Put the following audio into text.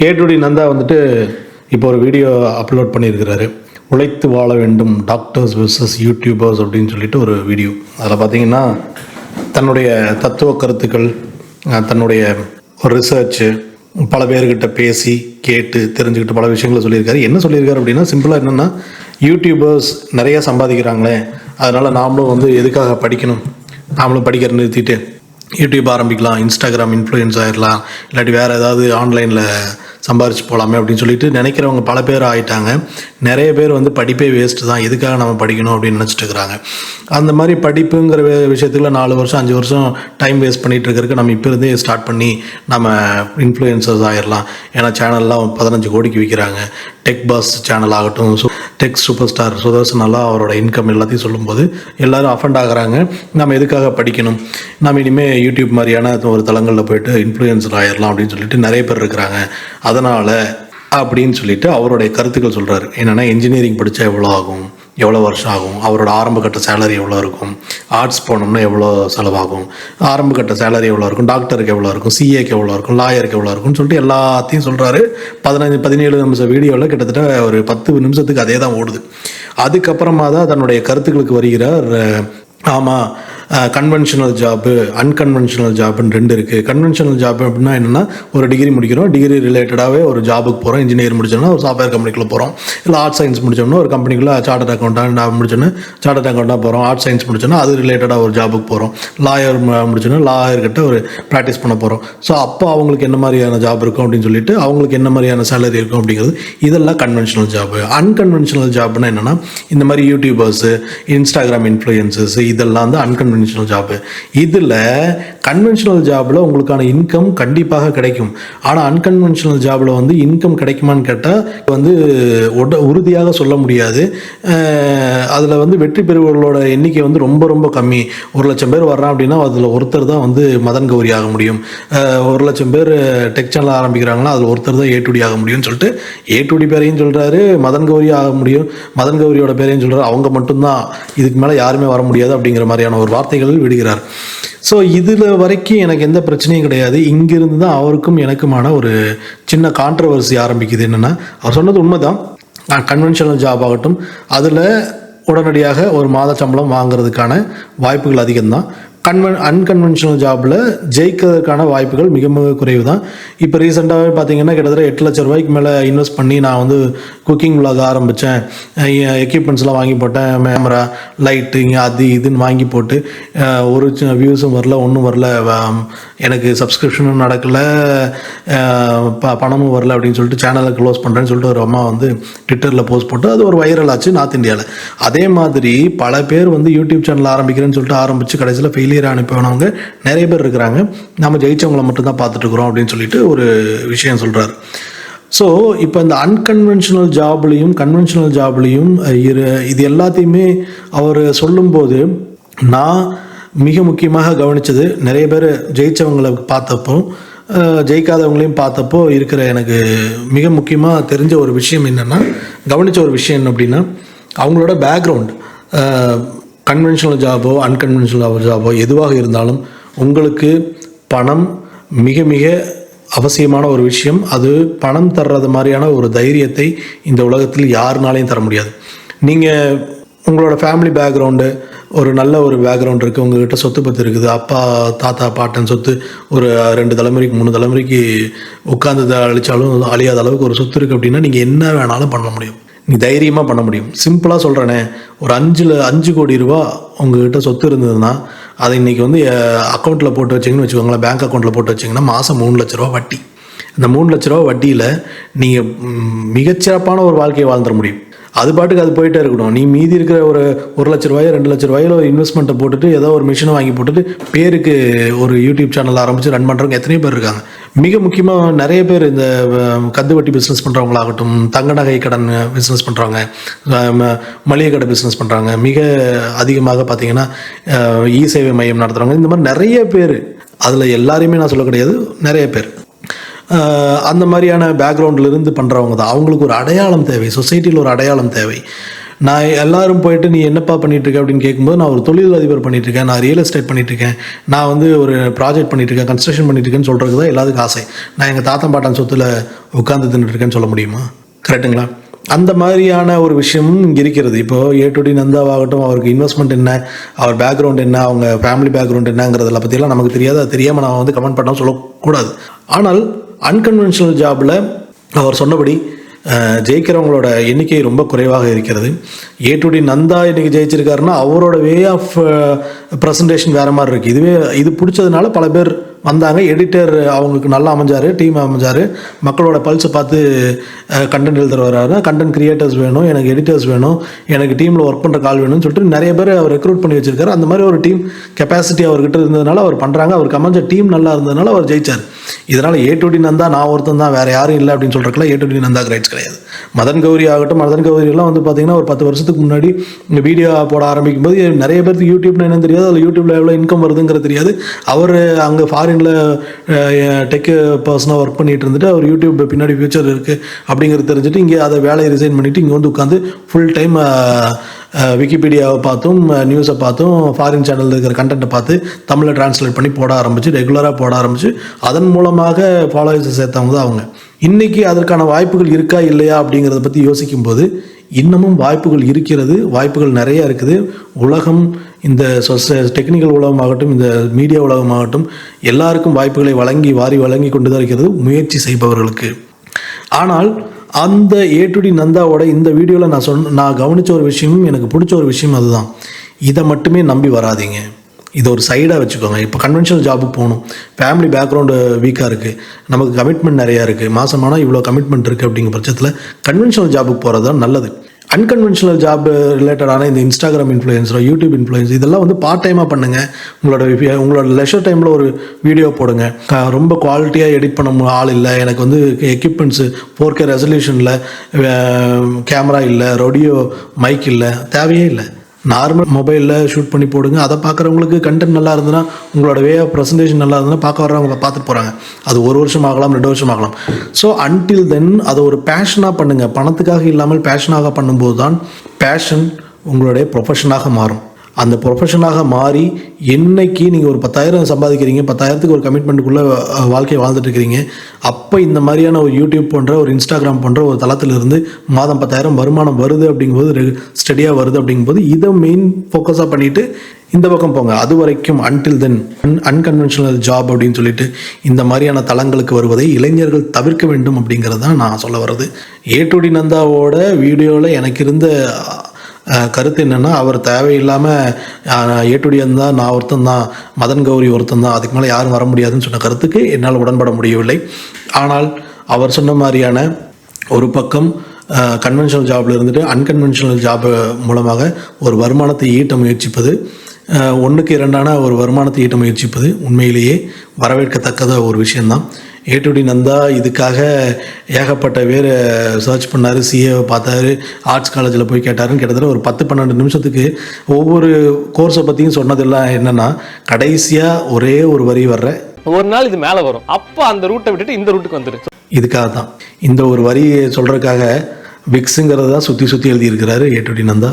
ஏடுடி நந்தா வந்துட்டு இப்போ ஒரு வீடியோ அப்லோட் பண்ணியிருக்கிறாரு. உழைத்து வாழ வேண்டும் டாக்டர்ஸ் வெர்சஸ் யூடியூபர்ஸ் அப்படின்னு சொல்லிட்டு ஒரு வீடியோ. அதில் பார்த்தீங்கன்னா தன்னுடைய தத்துவ கருத்துக்கள், தன்னுடைய ஒரு ரிசர்ச்சு, பல பேர்கிட்ட பேசி கேட்டு தெரிஞ்சுக்கிட்டு பல விஷயங்களை சொல்லியிருக்காரு. என்ன சொல்லியிருக்காரு அப்படின்னா, சிம்பிளாக என்னென்னா, யூடியூபர்ஸ் நிறையா சம்பாதிக்கிறாங்களே, அதனால் நாமளும் வந்து எதுக்காக படிக்கணும், நாமளும் படிக்கிற நிறுத்திட்டு யூடியூப் ஆரம்பிக்கலாம், இன்ஸ்டாகிராம் இன்ஃப்ளூயன்ஸ் ஆகிடலாம், இல்லாட்டி வேறு ஏதாவது ஆன்லைனில் சம்பாரிச்சு போகலாமே அப்படின்னு சொல்லிட்டு நினைக்கிறவங்க பல பேர் ஆகிட்டாங்க. நிறைய பேர் வந்து படிப்பே வேஸ்ட்டு தான், எதுக்காக நம்ம படிக்கணும் அப்படின்னு நினச்சிட்டு இருக்கிறாங்க. அந்த மாதிரி படிப்புங்கிற விஷயத்தில் 4 வருஷம் 5 வருஷம் டைம் வேஸ்ட் பண்ணிகிட்டு இருக்கிறதுக்கு நம்ம இப்போ இருந்தே ஸ்டார்ட் பண்ணி நம்ம இன்ஃப்ளூயன்சர்ஸ் ஆகிடலாம். ஏன்னா சேனல்லாம் 15 கோடிக்கு விற்கிறாங்க. டெக் பாஸ் சேனல் ஆகட்டும், டெக் சூப்பர் ஸ்டார் சுதர்சனெல்லாம் அவரோட இன்கம் எல்லாத்தையும் சொல்லும்போது எல்லோரும் அஃபண்ட் ஆகிறாங்க. நம்ம எதுக்காக படிக்கணும், நம்ம இனிமேல் யூடியூப் மாதிரியான ஒரு தளங்களில் போய்ட்டு இன்ஃப்ளூயன்சர் ஆகிடலாம் அப்படின்னு சொல்லிட்டு நிறைய பேர் இருக்கிறாங்க. அதனால் அப்படின்னு சொல்லிட்டு அவருடைய கருத்துக்கள் சொல்கிறாரு. என்னென்னா, இன்ஜினியரிங் படித்தா எவ்வளோ ஆகும், எவ்வளோ வருஷம் ஆகும், அவரோட ஆரம்ப கட்ட சேலரி எவ்வளோ இருக்கும், ஆர்ட்ஸ் போனோம்னா எவ்வளோ செலவாகும், ஆரம்ப கட்ட சேலரி எவ்வளோ இருக்கும், டாக்டருக்கு எவ்வளோ இருக்கும், சிஏக்கு எவ்வளோ இருக்கும், லாயருக்கு எவ்வளோ இருக்கும்னு சொல்லிட்டு எல்லாத்தையும் சொல்கிறாரு. 15-17 நிமிஷம் வீடியோவில் கிட்டத்தட்ட ஒரு 10 நிமிஷத்துக்கு அதே தான் ஓடுது. அதுக்கப்புறமா தான் தன்னுடைய கருத்துக்களுக்கு வருகிறார். ஆமாம், கன்வென்ஷனல் ஜாப்பு, அன்கன்வென்ஷனல் ஜாப்புன்னு 2 இருக்குது. கன்வென்ஷனல் ஜாப் அப்படின்னா என்னென்னா, ஒரு டிகிரி முடிக்கிறோம், டிகிரி ரிலேட்டடாகவே ஒரு ஜாபுக்கு போகிறோம். இன்ஜினியர் முடிச்சோன்னா ஒரு சாஃப்ட்வேர் கம்பெனிக்குள்ளே போகிறோம், இல்லை ஆர்ட்ஸ் சயின்ஸ் முடிச்சோம்னா ஒரு கம்பெனிக்குள்ளே சார்ட்டர்ட் அக்கௌண்ட்டாக முடிச்சோன்னா சார்ட்டர்ட் அக்கௌண்ட்டாக போகிறோம். ஆர்ட்ஸ் சயின்ஸ் முடிச்சோன்னா அது ரிலேட்டடாக ஒரு ஜாபுக்கு போகிறோம். லாயர் முடிச்சோன்னா லாயர்கிட்ட ஒரு ப்ராக்டிஸ் பண்ண போகிறோம். ஸோ அப்போ அவங்களுக்கு என்ன மாதிரியான ஜாப் இருக்கும் அப்படின்னு சொல்லிட்டு, அவங்களுக்கு என்ன மாதிரியான சேலரி இருக்கும் அப்படிங்கிறது, இதெல்லாம் கன்வென்ஷனல் ஜாப்பு. அன்கன்வென்ஷனல் ஜாப்னா என்னென்னா, இந்த மாதிரி யூடியூபர்ஸு, இன்ஸ்டாகிராம் இன்ஃப்ளூயன்சர்ஸ், இதெல்லாம் வந்து அன்கன்வென்ஷனல் ஜாப். இதில் கன்வென்ஷனல் ஜாபில் உங்களுக்கான இன்கம் கண்டிப்பாக கிடைக்கும். ஆனால் அன்கன்வென்ஷனல் ஜாபில் வந்து இன்கம் கிடைக்குமான்னு கேட்டால் வந்து உறுதியாக சொல்ல முடியாது. அதில் வந்து வெற்றி பெறுவர்களோட எண்ணிக்கை வந்து ரொம்ப ரொம்ப கம்மி. 1,00,000 பேர் வர்றான் அப்படின்னா அதில் ஒருத்தர் தான் வந்து மதன் கௌரி ஆக முடியும். 1,00,000 பேர் டெக் சேனல் ஆரம்பிக்கிறாங்கன்னா அதில் ஒருத்தர் தான் ஏ2டி ஆக முடியும்னு சொல்லிட்டு ஏ2டி பேரையும் சொல்கிறாரு, மதன் கௌரி ஆக முடியும், மதன் கௌரியோட பேரையும் சொல்கிறார். அவங்க மட்டும்தான், இதுக்கு மேலே யாருமே வர முடியாது அப்படிங்கிற மாதிரியான ஒரு வார்த்தைகளில் விடுகிறார். ஸோ இதில் வரைக்கும் எனக்கு எந்த பிரச்சனையும் கிடையாது. இங்கிருந்து தான் அவருக்கும் எனக்குமான ஒரு சின்ன கான்ட்ரவர்சி ஆரம்பிக்குது. என்னென்னா, அவர் சொன்னது உண்மைதான். கன்வென்ஷனல் ஜாப் ஆகட்டும், அதில் உடனடியாக ஒரு மாத சம்பளம் வாங்குறதுக்கான வாய்ப்புகள் அதிகம்தான். அன்கன்வென்ஷனல் ஜாபில் ஜெயிக்கிறதுக்கான வாய்ப்புகள் மிக மிக குறைவு தான். இப்போ ரீசெண்டாகவே பார்த்தீங்கன்னா, கிட்டத்தட்ட 8 லட்சம் ரூபாய்க்கு மேலே இன்வெஸ்ட் பண்ணி நான் வந்து குக்கிங் விலாக் ஆரம்பித்தேன். எக்யூப்மெண்ட்ஸ்லாம் வாங்கி போட்டேன், கேமரா, லைட்டு, அது இதுன்னு வாங்கி போட்டு ஒரு வியூஸும் வரல, ஒன்றும் வரல, எனக்கு சப்ஸ்கிரிப்ஷனும் நடக்கலை, பணமும் வரல அப்படின்னு சொல்லிட்டு சேனலை க்ளோஸ் பண்ணுறேன்னு சொல்லிட்டு ஒரு அம்மா வந்து ட்விட்டரில் போஸ்ட் போட்டு அது ஒரு வைரல் ஆச்சு நார்த் இந்தியாவில். அதே மாதிரி பல பேர் வந்து யூடியூப் சேனல் ஆரம்பிக்கிறேன்னு சொல்லிட்டு ஆரம்பித்து கடைசியில் ஃபெயிலியர் அனுப்பினவங்க நிறைய பேர் இருக்கிறாங்க. நம்ம ஜெயிச்சவங்களை மட்டும்தான் பார்த்துட்ருக்குறோம் அப்படின்னு சொல்லிட்டு ஒரு விஷயம் சொல்கிறார். ஸோ இப்போ இந்த அன்கன்வென்ஷனல் ஜாப்லேயும் கன்வென்ஷனல் ஜாப்லேயும் இது எல்லாத்தையுமே அவர் சொல்லும்போது நான் மிக முக்கியமாக கவனித்தது, நிறைய பேர் ஜெயித்தவங்களை பார்த்தப்போ ஜெயிக்காதவங்களையும் பார்த்தப்போ இருக்கிற எனக்கு மிக முக்கியமாக தெரிஞ்ச ஒரு விஷயம் என்னென்னா, கவனித்த ஒரு விஷயம் என்ன அப்படின்னா, அவங்களோட பேக்ரவுண்ட், கன்வென்ஷனல் ஜாபோ அன்கன்வென்ஷனல் ஜாபோ எதுவாக இருந்தாலும் உங்களுக்கு பணம் மிக மிக அவசியமான ஒரு விஷயம். அது பணம் தர்றது மாதிரியான ஒரு தைரியத்தை இந்த உலகத்தில் யாருனாலையும் தர முடியாது. நீங்கள் உங்களோட ஃபேமிலி பேக்ரவுண்டு ஒரு நல்ல ஒரு பேக்ரவுண்ட் இருக்குது, உங்கள்கிட்ட சொத்து பத்து இருக்குது, அப்பா தாத்தா பாட்டன் சொத்து ஒரு 2 தலைமுறைக்கு 3 தலைமுறைக்கு உட்காந்து அழித்தாலும் அழியாத அளவுக்கு ஒரு சொத்து இருக்குது அப்படின்னா நீங்கள் என்ன வேணாலும் பண்ண முடியும், நீ தைரியமாக பண்ண முடியும். சிம்பிளாக சொல்கிறேனே, ஒரு 5 கோடி ரூபா உங்கள்கிட்ட சொத்து இருந்ததுன்னா அதை இன்றைக்கி வந்து அக்கௌண்ட்டில் போட்டு வச்சிங்கன்னு வச்சுக்கோங்களேன், பேங்க் அக்கௌண்ட்டில் போட்டு வச்சிங்கன்னா மாதம் 3 லட்ச ரூபா வட்டி. அந்த 3 லட்ச ரூபா வட்டியில் நீங்கள் மிகச்சிறப்பான ஒரு வாழ்க்கையை வாழ்ந்துட முடியும். அது பாட்டுக்கு அது போயிட்டே இருக்கணும். நீ மீதி இருக்கிற ஒரு 1 லட்ச ரூபாயோ 2 லட்ச ரூபாயில ஒரு இன்வெஸ்ட்மெண்ட்டை போட்டுட்டு ஏதோ ஒரு மிஷினை வாங்கி போட்டுட்டு பேருக்கு ஒரு யூடியூப் சேனல் ஆரம்பித்து ரன் பண்ணுறவங்க எத்தனையோ பேர் இருக்காங்க. மிக முக்கியமாக நிறைய பேர் இந்த கந்து வட்டி பிஸ்னஸ் பண்ணுறவங்களாகட்டும், தங்க நகை கடன் பிஸ்னஸ் பண்ணுறவங்க, மளிகை கடை பிஸ்னஸ் பண்ணுறாங்க, மிக அதிகமாக பார்த்திங்கன்னா இ சேவை மையம் நடத்துகிறவங்க, இந்த மாதிரி நிறைய பேர், அதில் எல்லாரையுமே நான் சொல்ல கிடையாது, நிறைய பேர் அந்த மாதிரியான பேக்ரவுண்டிலிருந்து பண்ணுறவங்க தான். அவங்களுக்கு ஒரு அடையாளம் தேவை, சொசைட்டியில் ஒரு அடையாளம் தேவை. நான் எல்லாரும் போயிட்டு நீ என்னப்பா பண்ணிட்டு இருக்க அப்படின்னு கேட்கும்போது நான் ஒரு தொழிலதிபர் பண்ணிட்டு இருக்கேன், நான் ரியல் எஸ்டேட் பண்ணிட்டு இருக்கேன், நான் வந்து ஒரு ப்ராஜெக்ட் பண்ணிட்டு இருக்கேன், கன்ஸ்ட்ரக்ஷன் பண்ணிட்டு இருக்கேன்னு சொல்கிறது தான் எல்லாத்துக்கும் ஆசை. நான் எங்கள் தாத்தா பாட்டன் சொத்துல உட்காந்து தின்னுட்டு இருக்கேன்னு சொல்ல முடியுமா? கரெக்டுங்களா? அந்த மாதிரியான ஒரு விஷயமும் இங்கே இருக்கிறது. இப்போது ஏ.டி. நந்தாவாகட்டும், அவருக்கு இன்வெஸ்ட்மெண்ட் என்ன, அவர் பேக்ரவுண்ட் என்ன, அவங்க ஃபேமிலி பேக்ரவுண்ட் என்னங்கிறதில் பற்றியெல்லாம் நமக்கு தெரியாது. அது தெரியாமல் நான் வந்து கமெண்ட் பண்ணால் சொல்லக்கூடாது. ஆனால் அன்கன்வென்ஷனல் ஜாபில் அவர் சொன்னபடி ஜெயிக்கிறவங்களோட எண்ணிக்கை ரொம்ப குறைவாக இருக்கிறது. ஏ.டி. நந்தா இன்றைக்கி ஜெயிச்சிருக்காருன்னா அவரோட வே ஆஃப் ப்ரெசன்டேஷன் வேறு மாதிரி இருக்குது. இது பிடிச்சதுனால பல பேர் வந்தாங்க. எடிட்டர் அவங்களுக்கு நல்லா அமைஞ்சார், டீம் அமைஞ்சார், மக்களோட பல்ஸை பார்த்து கண்டென்ட் எழுதுற வர்றாரு. கண்டென்ட் கிரியேட்டர்ஸ் வேணும், எனக்கு எடிட்டர்ஸ் வேணும், எனக்கு டீமில் ஒர்க் பண்ணுற கால் வேணும்னு சொல்லிட்டு நிறைய பேர் அவர் ரெக்ரூட் பண்ணி வச்சிருக்காரு. அந்த மாதிரி ஒரு டீம் கெப்பாசிட்டி அவர்கிட்ட இருந்ததுனால அவர் பண்ணுறாங்க. அவருக்கு அமைஞ்ச டீம் நல்லா இருந்ததுனால அவர் ஜெயிச்சார். இதனால் ஏ.டி. நந்தா நான் ஒருத்தன் தான், வேறு யாரும் இல்லை அப்படின்னு சொல்கிறதுக்குலாம் ஏ.டி. நந்தா ரைட்ஸ் கிடையாது. மதன் கௌரி ஆகட்டும், மதன் கௌரியெல்லாம் வந்து பார்த்திங்கன்னா ஒரு 10 வருஷத்துக்கு முன்னாடி இந்த வீடியோ போட ஆரம்பிக்கும் போது நிறைய பேருக்கு யூடியூப்னா என்னன்னு தெரியாது, அதில் யூடியூப்பில் எவ்வளோ இன்கம் வருதுங்கிறது தெரியாது. அவர் அங்கே ஃபாரினில் டெக் பர்சனாக ஒர்க் பண்ணிட்டு இருந்துட்டு அவர் யூடியூப் பின்னாடி ஃபியூச்சர் இருக்குது அப்படிங்கிறது தெரிஞ்சுட்டு இங்கே அதை வேலையை ரிசைன் பண்ணிவிட்டு இங்கே வந்து உட்காந்து ஃபுல் டைம் விக்கிபீடியாவை பார்த்தும் நியூஸை பார்த்தும் ஃபாரின் சேனலில் இருக்கிற கண்டென்ட்டை பார்த்து தமிழில் டிரான்ஸ்லேட் பண்ணி போட ஆரம்பித்து ரெகுலராக போட ஆரம்பித்து அதன் மூலமாக ஃபாலோவர்ஸை சேர்த்தவங்க தான் அவங்க. இன்றைக்கி அதற்கான வாய்ப்புகள் இருக்கா இல்லையா அப்படிங்கிறத பற்றி யோசிக்கும்போது இன்னமும் வாய்ப்புகள் இருக்கிறது, வாய்ப்புகள் நிறையா இருக்குது. உலகம், இந்த டெக்னிக்கல் உலகமாகட்டும், இந்த மீடியா உலகமாகட்டும், எல்லாருக்கும் வாய்ப்புகளை வாரி வழங்கி கொண்டு தான் இருக்கிறது முயற்சி செய்பவர்களுக்கு. ஆனால் அந்த ஏ.டி. நந்தாவோட இந்த வீடியோவில் நான் கவனித்த ஒரு விஷயமும் எனக்கு பிடிச்ச ஒரு விஷயம் அதுதான். இதை மட்டுமே நம்பி வராதிங்க, இதை ஒரு சைடாக வச்சுக்கோங்க. இப்போ கன்வென்ஷனல் ஜாபுக்கு போகணும், ஃபேமிலி பேக்ரவுண்டு வீக்காக இருக்குது, நமக்கு கமிட்மெண்ட் நிறையா இருக்குது, மாதமானால் இவ்வளோ கமிட்மெண்ட் இருக்குது அப்படிங்கிற பட்சத்தில் கன்வென்ஷனல் ஜாபுக்கு போகிறது தான் நல்லது. அன்கன்வென்ஷனல் ஜாப் ரிலேட்டடான இந்த இன்ஸ்டாகிராம் இன்ஃப்ளூயன்ஸோ யூடியூப் இன்ஃப்ளூயன்ஸ் இதெல்லாம் வந்து பார்ட் டைமாக பண்ணுங்கள். உங்களோட லெஷர் டைமில் ஒரு வீடியோ போடுங்க. ரொம்ப குவாலிட்டியாக எடிட் பண்ண ஆள் இல்லை, எனக்கு வந்து எக்யூப்மெண்ட்ஸு 4K ரெசல்யூஷனில் கேமரா இல்லை, ஆடியோ மைக் இல்லை, தேவையே இல்லை. நார்மல் மொபைலில் ஷூட் பண்ணி போடுங்க. அதை பார்க்குறவங்களுக்கு கண்டென்ட் நல்லா இருந்ததுன்னா, உங்களோட வே ஆஃப் ப்ரெசன்டேஷன் நல்லா இருந்ததுன்னா பார்க்க வர்றவங்க பார்த்துட்டு போகிறாங்க. அது 1 வருஷம் ஆகலாம், 2 வருஷம் ஆகலாம். ஸோ அன்டில் தென் அதை ஒரு பேஷனாக பண்ணுங்கள். பணத்துக்காக இல்லாமல் பேஷனாக பண்ணும்போது தான் பேஷன் உங்களுடைய ப்ரொஃபஷனாக மாறும். அந்த ப்ரொஃபஷனாக மாறி என்னைக்கு நீங்கள் ஒரு 10,000 சம்பாதிக்கிறீங்க, 10,000க்கு ஒரு கமிட்மெண்ட்டுக்குள்ளே வாழ்க்கையை வாழ்ந்துட்டு இருக்கிறீங்க, அப்போ இந்த மாதிரியான ஒரு யூடியூப் போன்ற ஒரு இன்ஸ்டாகிராம் போன்ற ஒரு தளத்திலிருந்து மாதம் 10,000 வருமானம் வருது அப்படிங்கும்போது, ஸ்டடியாக வருது அப்படிங்கும்போது இதை மெயின் ஃபோக்கஸாக பண்ணிவிட்டு இந்த பக்கம் போங்க. அது வரைக்கும் அன்டில் தென் அன்கன்வென்ஷனல் ஜாப் அப்படின்னு சொல்லிட்டு இந்த மாதிரியான தளங்களுக்கு வருவதை இளைஞர்கள் தவிர்க்க வேண்டும் அப்படிங்கிறது தான் நான் சொல்ல வர்றது. ஏ.டி. நந்தாவோட வீடியோவில் எனக்கு இருந்த கருத்து என்னென்னா, அவர் தேவையில்லாமல் ஏ.டி. நந்தா நான் ஒருத்தன் தான், மதன் கௌரி ஒருத்தன் தான், அதுக்கு மேலே யாரும் வர முடியாதுன்னு சொன்ன கருத்துக்கு என்னால் உடன்பட முடியவில்லை. ஆனால் அவர் சொன்ன மாதிரியான ஒரு பக்கம் கன்வென்ஷனல் ஜாபில் இருந்துட்டு அன்கன்வென்ஷனல் ஜாப் மூலமாக ஒரு வருமானத்தை ஈட்ட முயற்சிப்பது, 1க்கு 2ஆன ஒரு வருமானத்தை ஈட்ட முயற்சிப்பது உண்மையிலேயே வரவேற்கத்தக்கத ஒரு விஷயந்தான். ஏ.டி. நந்தா இதுக்காக ஏகப்பட்ட பேர் சர்ச் பண்ணார், சிஏவை பார்த்தாரு, ஆர்ட்ஸ் காலேஜில் போய் கேட்டாருன்னு கிட்டத்தட்ட ஒரு 10-12 நிமிஷத்துக்கு ஒவ்வொரு கோர்ஸை பற்றியும் சொன்னதெல்லாம் என்னென்னா, கடைசியாக ஒரே ஒரு வரி வர்ற ஒரு நாள் இது மேலே வரும், அப்போ அந்த ரூட்டை விட்டுட்டு இந்த ரூட்டுக்கு வந்துடு. இதுக்காக தான் இந்த ஒரு வரியை சொல்கிறதுக்காக விக்ஸுங்கிறத தான் சுற்றி எழுதியிருக்கிறாரு ஏ.டி. நந்தா.